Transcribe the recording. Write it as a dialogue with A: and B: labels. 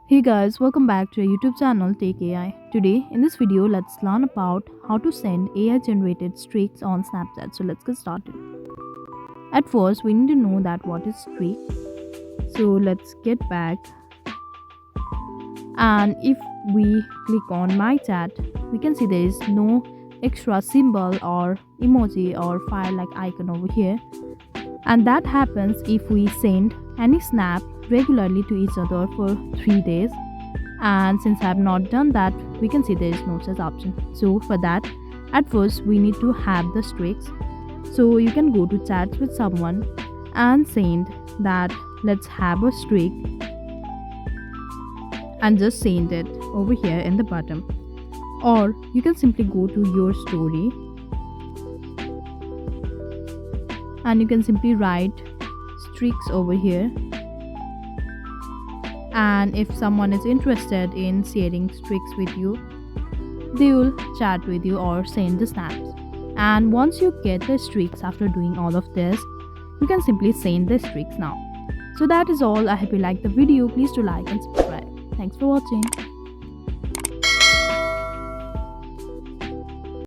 A: Hey guys, welcome back to our YouTube channel Take AI. Today in this video, let's learn about how to send AI generated streaks on Snapchat. So let's get started. At first, we need to know that what is streak. So let's get back, and if we click on my chat, we can see there is no extra symbol or emoji or fire like icon over here, and that happens if we send any snap regularly to each other for 3 days. And since I have not done that, we can see there is no such option. So for that, at first we need to have the streaks. So you can go to chats with someone and send that let's have a streak, and just send it over here in the bottom. Or you can simply go to your story and you can simply write streaks over here. And if someone is interested in sharing streaks with you, they will chat with you or send the snaps. And once you get the streaks after doing all of this, you can simply send the streaks now. So that is all. I hope you liked the video. Please do like and subscribe. Thanks for watching.